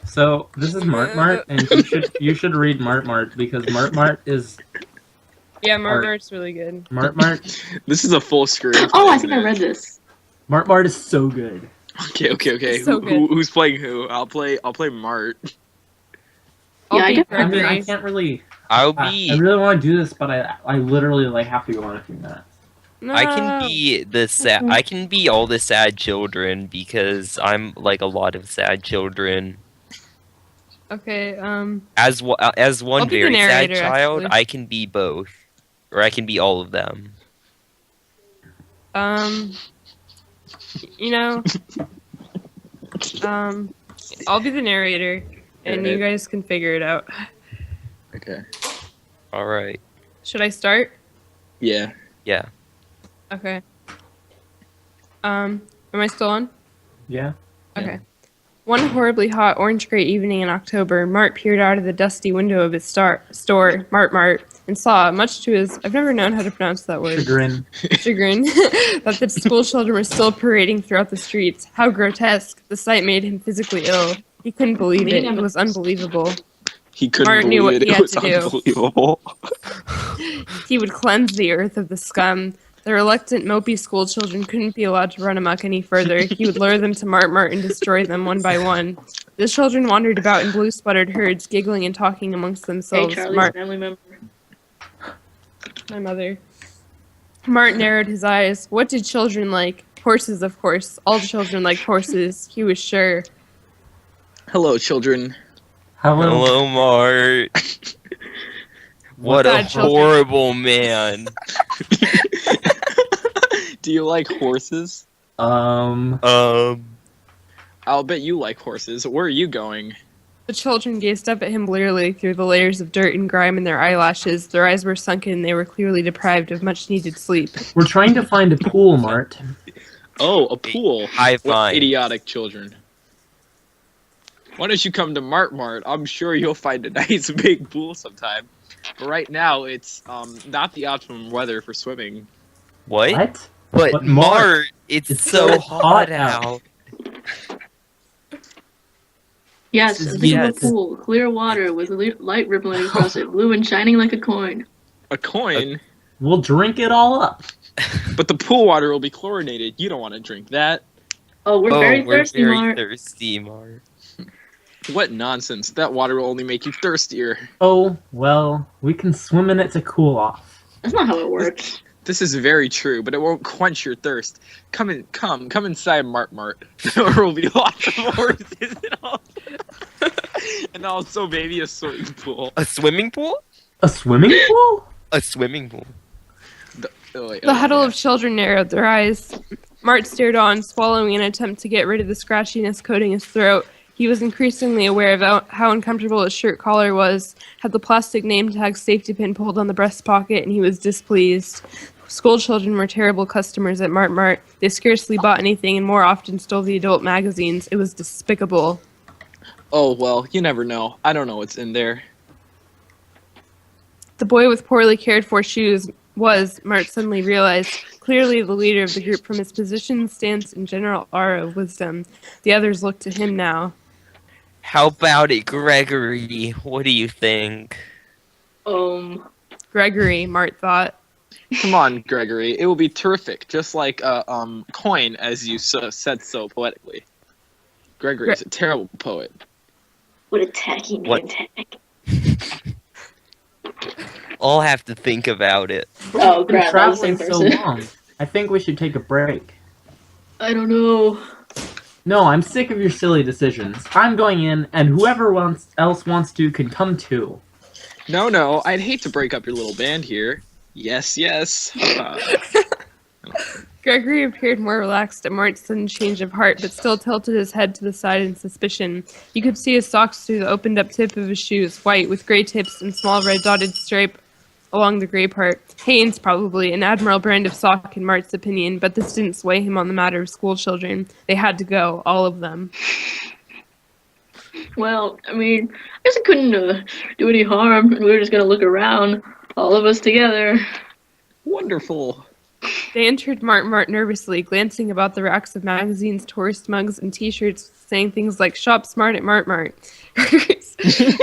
So this is Mart Mart, and you should read Mart Mart because Mart Mart is Yeah, Mart Mart's really good. Mart Mart. This is a full screen. Oh, I think I read this. Mart Mart is so good. Okay. So Who's playing who? I'll play Mart. I'll Yeah, be I mean, Gregory. I can't really. I'll I be. really want to do this, but I literally like have to go in a few minutes. No. I can be the sad. I can be all the sad children because I'm like a lot of sad children. Okay. As one I'll be the very sad narrator, child, actually. I can be both, or I can be all of them. You know. I'll be the narrator, and you guys can figure it out. Okay. All right. Should I start? Yeah. Yeah. Okay. Am I still on? Yeah. Okay. One horribly hot orange-gray evening in October, Mart peered out of the dusty window of his store, Mart Mart, and saw, much to his, I've never known how to pronounce that word, Chagrin. that the school children were still parading throughout the streets. How grotesque. The sight made him physically ill. He couldn't believe it. It was unbelievable. He couldn't Mart knew believe what it. he It had was to do. unbelievable. He would cleanse the earth of the scum. The reluctant, mopey school children couldn't be allowed to run amok any further. He would lure them to Mart Mart and destroy them one by one. The children wandered about in blue-sputtered herds, giggling and talking amongst Hey, themselves. Charlie's family member. My mother. Mart narrowed his eyes. What did children like? Horses, of course. All children liked horses. He was sure. Hello, children. Hello, Mart. What a bad children. horrible man. Do you like horses? Um. I'll bet you like horses. Where are you going? The children gazed up at him blearily through the layers of dirt and grime in their eyelashes. Their eyes were sunken. They were clearly deprived of much-needed sleep. We're trying to find a pool, Mart. Oh, a pool. High What five. idiotic children. Why don't you come to Mart Mart? I'm sure you'll find a nice big pool sometime. But right now, it's not the optimum weather for swimming. What? What? But But Mart, it's it's so so hot hot out. out. Yes, This is- think yes. of a pool, clear water with light rippling across it, blue and shining like a coin. A coin? We'll drink it all up. But the pool water will be chlorinated. You don't want to drink that. Oh, we're very thirsty, very Mart. thirsty, Mart. What nonsense. That water will only make you thirstier. Oh, well, we can swim in it to cool off. That's not how it works. This is very true, but it won't quench your thirst. Come inside Mart Mart. There will be lots of horses and all. And also maybe a swimming pool. A swimming pool? A swimming pool? A swimming pool. The huddle of children narrowed their eyes. Mart stared on, swallowing in an attempt to get rid of the scratchiness coating his throat. He was increasingly aware of how uncomfortable his shirt collar was, had the plastic name tag safety pin pulled on the breast pocket, and he was displeased. School children were terrible customers at Mart Mart. They scarcely bought anything and more often stole the adult magazines. It was despicable. Oh, well, you never know. I don't know what's in there. The boy with poorly cared for shoes was, Mart suddenly realized, clearly the leader of the group from his position, stance, and general aura of wisdom. The others looked to him now. How about it, Gregory? What do you think? Gregory, Mart thought. Come on, Gregory. It will be terrific. Just like a coin, as you said so poetically. Gregory is a terrible poet. What a tacky name What? tag. I'll have to think about it. Oh, We've been crap, that was the traveling same so person. long. I think we should take a break. I don't know. No, I'm sick of your silly decisions. I'm going in, and whoever else wants to can come too. No, I'd hate to break up your little band here. Yes. Gregory appeared more relaxed at Mart's sudden change of heart, but still tilted his head to the side in suspicion. You could see his socks through the opened-up tip of his shoes, white, with gray tips and small red dotted stripe along the gray part. Hanes, probably, an admirable brand of sock in Mart's opinion, but this didn't sway him on the matter of school children. They had to go, all of them. Well, I mean, I guess it couldn't do any harm. We were just gonna look around, all of us together. Wonderful. They entered Mart Mart nervously, glancing about the racks of magazines, tourist mugs, and T-shirts saying things like "Shop smart at Mart Mart."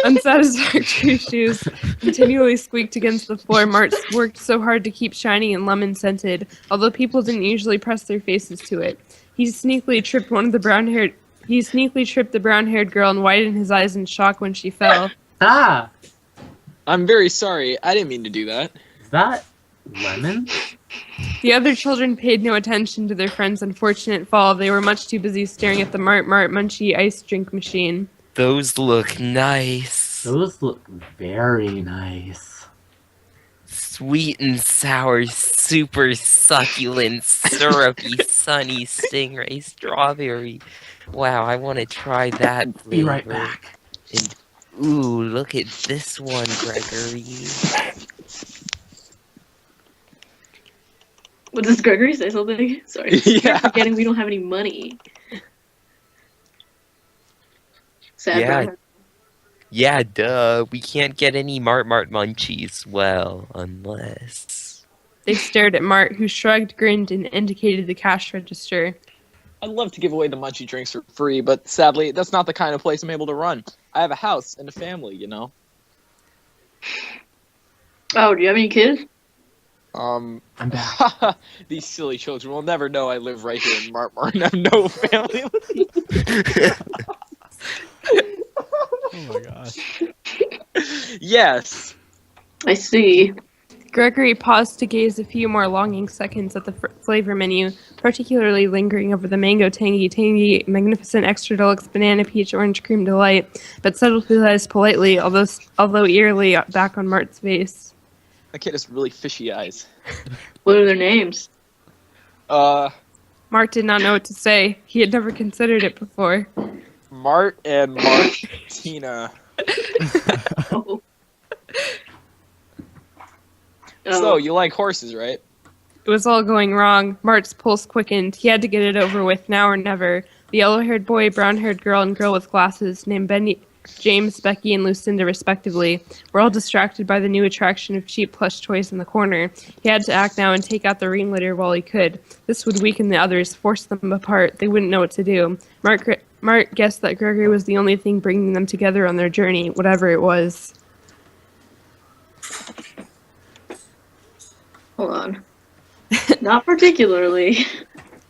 Unsatisfactory shoes continually squeaked against the floor. Mart worked so hard to keep shiny and lemon-scented, although people didn't usually press their faces to it. He sneakily tripped the brown-haired girl and widened his eyes in shock when she fell. Ah! I'm very sorry. I didn't mean to do that. Is that lemon? The other children paid no attention to their friend's unfortunate fall. They were much too busy staring at the Mart Mart Munchie ice drink machine. Those look nice. Those look very nice. Sweet and sour, super succulent, syrupy, sunny, stingray, strawberry. Wow, I want to try that flavor. Be right back. And, ooh, look at this one, Gregory. What, does Gregory say something? Sorry. Yeah. I'm forgetting we don't have any money. Sad Yeah. brown. Yeah, duh. We can't get any Mart Mart munchies. Well, unless... They stared at Mart, who shrugged, grinned, and indicated the cash register. I'd love to give away the munchie drinks for free, but sadly, that's not the kind of place I'm able to run. I have a house and a family, you know? Oh, do you have any kids? I'm back. These silly children will never know I live right here in Mart Mart and have no family. Oh my gosh. Yes. I see. Gregory paused to gaze a few more longing seconds at the flavor menu, particularly lingering over the mango tangy, magnificent extra deluxe banana peach orange cream delight, but settled his eyes politely, although eerily, back on Mart's face. That kid has really fishy eyes. What are their names? Mart did not know what to say. He had never considered it before. Mart and Martina. Oh. So, you like horses, right? It was all going wrong. Mart's pulse quickened. He had to get it over with, now or never. The yellow-haired boy, brown-haired girl, and girl with glasses, named Benny, James, Becky, and Lucinda, respectively, were all distracted by the new attraction of cheap plush toys in the corner. He had to act now and take out the ringleader while he could. This would weaken the others, force them apart. They wouldn't know what to do. Mart guessed that Gregory was the only thing bringing them together on their journey, whatever it was. Hold on. Not particularly.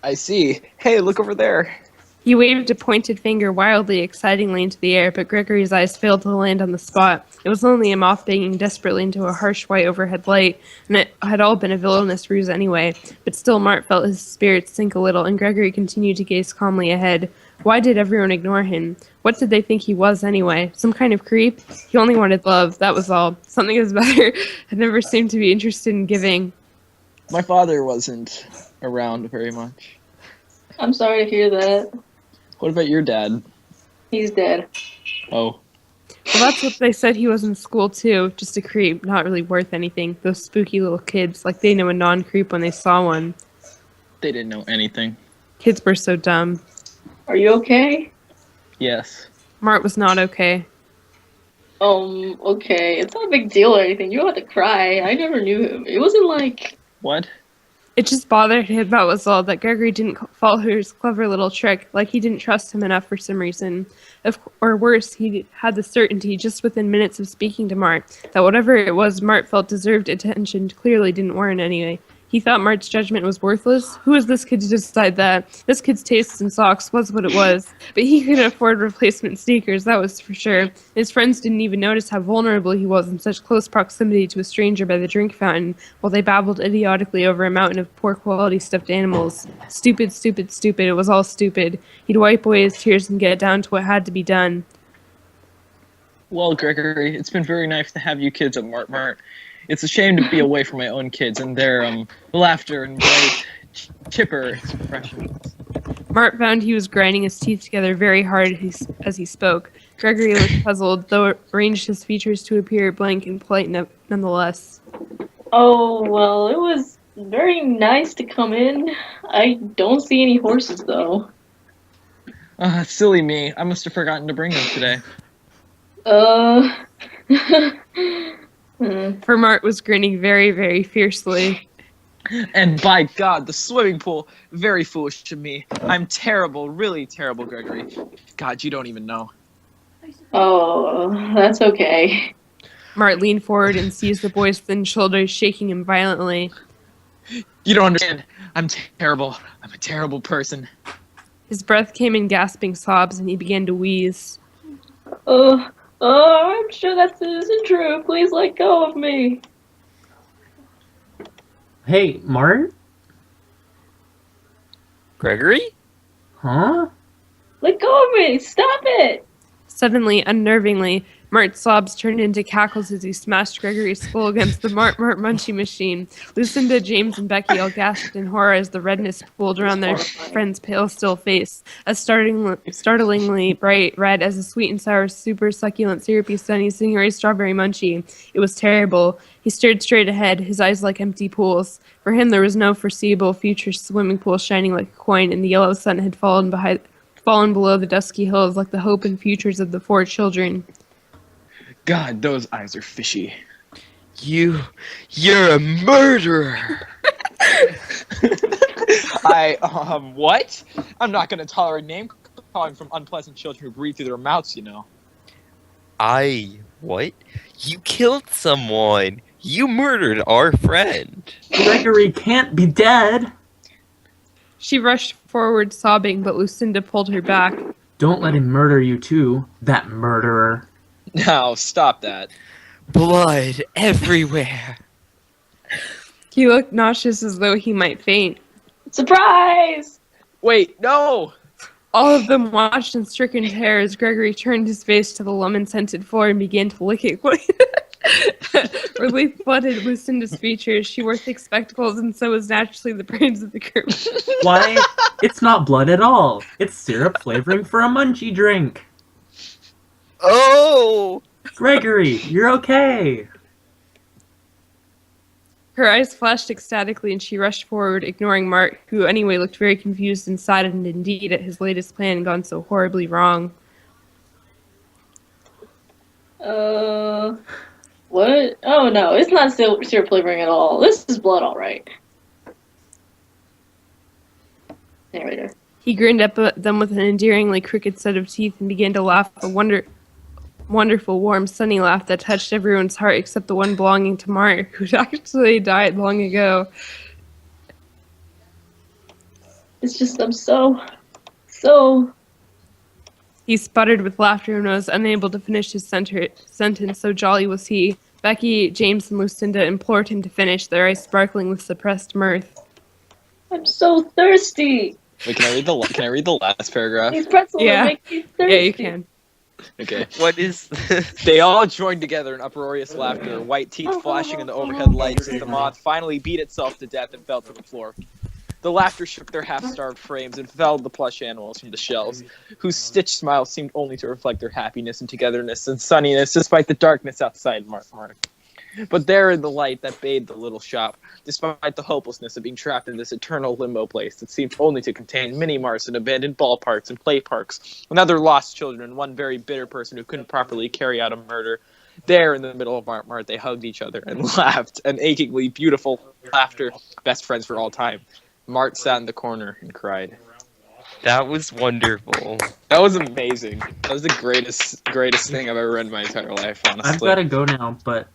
I see. Hey, look over there. He waved a pointed finger wildly, excitingly into the air, but Gregory's eyes failed to land on the spot. It was only a moth banging desperately into a harsh white overhead light, and it had all been a villainous ruse anyway. But still Mart felt his spirits sink a little, and Gregory continued to gaze calmly ahead. Why did everyone ignore him? What did they think he was anyway? Some kind of creep? He only wanted love, that was all. Something his mother had never seemed to be interested in giving. My father wasn't around very much. I'm sorry to hear that. What about your dad? He's dead. Oh. Well, that's what they said he was in school too. Just a creep, not really worth anything. Those spooky little kids, like they know a non-creep when they saw one. They didn't know anything. Kids were so dumb. Are you okay? Yes. Mart was not okay. Okay. It's not a big deal or anything. You don't have to cry. I never knew him. It wasn't like... What? It just bothered him, that was all, that Gregory didn't follow his clever little trick, like he didn't trust him enough for some reason. Or worse, he had the certainty, just within minutes of speaking to Mart, that whatever it was Mart felt deserved attention clearly didn't warrant anyway. He thought Mart's judgment was worthless. Who was this kid to decide that? This kid's tastes in socks was what it was. But he couldn't afford replacement sneakers, that was for sure. His friends didn't even notice how vulnerable he was in such close proximity to a stranger by the drink fountain, while they babbled idiotically over a mountain of poor quality stuffed animals. Stupid, stupid, stupid. It was all stupid. He'd wipe away his tears and get down to what had to be done. Well, Gregory, it's been very nice to have you kids at Mart Mart. It's a shame to be away from my own kids and their laughter and bright, chipper expressions. Mart found he was grinding his teeth together very hard as he spoke. Gregory looked puzzled, though arranged his features to appear blank and polite nonetheless. Oh, well, it was very nice to come in. I don't see any horses, though. Silly me. I must have forgotten to bring them today. For Mart was grinning very, very fiercely. And by God, the swimming pool, very foolish of me. I'm terrible, really terrible, Gregory. God, you don't even know. Oh, that's okay. Mart leaned forward and seized the boy's thin shoulders, shaking him violently. You don't understand. I'm terrible. I'm a terrible person. His breath came in gasping sobs, and he began to wheeze. I'm sure that isn't true. Please let go of me. Hey, Mart? Gregory? Huh? Let go of me. Stop it. Suddenly, unnervingly, Mart's sobs turned into cackles as he smashed Gregory's skull against the Mart Mart munchie machine. Lucinda, James, and Becky all gasped in horror as the redness pooled around their friend's pale, still face, as startlingly bright red as a sweet and sour, super succulent, syrupy, sunny, stingray strawberry munchie. It was terrible. He stared straight ahead, his eyes like empty pools. For him, there was no foreseeable future swimming pool shining like a coin, and the yellow sun had fallen below the dusky hills like the hope and futures of the 4 children. God, those eyes are fishy. You're a murderer! What? I'm not gonna tolerate name calling from unpleasant children who breathe through their mouths, you know. What? You killed someone! You murdered our friend! Gregory can't be dead! She rushed forward, sobbing, but Lucinda pulled her back. Don't let him murder you too, that murderer. Now, stop that. Blood everywhere! He looked nauseous as though he might faint. Surprise! Wait, no! All of them watched in stricken terror as Gregory turned his face to the lemon-scented floor and began to lick it. Relief flooded Lucinda's features. She wore thick spectacles, and so was naturally the brains of the group. Why? It's not blood at all. It's syrup flavoring for a munchie drink. Oh! Gregory, you're okay. Her eyes flashed ecstatically, and she rushed forward, ignoring Mart, who anyway looked very confused and saddened indeed at his latest plan gone so horribly wrong. What? Oh no, it's not syrup flavoring at all. This is blood, all right. Narrator. He grinned up at them with an endearingly crooked set of teeth and began to laugh, a wonderful, warm, sunny laugh that touched everyone's heart except the one belonging to Mart, who'd actually died long ago. It's just, I'm so... He sputtered with laughter and was unable to finish his sentence, so jolly was he. Becky, James, and Lucinda implored him to finish, their eyes sparkling with suppressed mirth. I'm so thirsty. Wait, can I read the last paragraph? These pretzels make me thirsty. Yeah, you can. Okay. What is this? They all joined together in uproarious laughter, white teeth flashing in the overhead lights as the moth finally beat itself to death and fell to the floor. The laughter shook their half-starved frames and felled the plush animals from the shelves, whose stitched smiles seemed only to reflect their happiness and togetherness and sunniness despite the darkness outside Mart Mart. But there in the light that bathed the little shop, despite the hopelessness of being trapped in this eternal limbo place that seemed only to contain mini-marts and abandoned ballparks and play parks, and other lost children, and one very bitter person who couldn't properly carry out a murder, there in the middle of Mart Mart they hugged each other and laughed, an achingly beautiful laughter, best friends for all time. Mart sat in the corner and cried. That was wonderful. That was amazing. That was the greatest thing I've ever read in my entire life, honestly. I've got to go now, but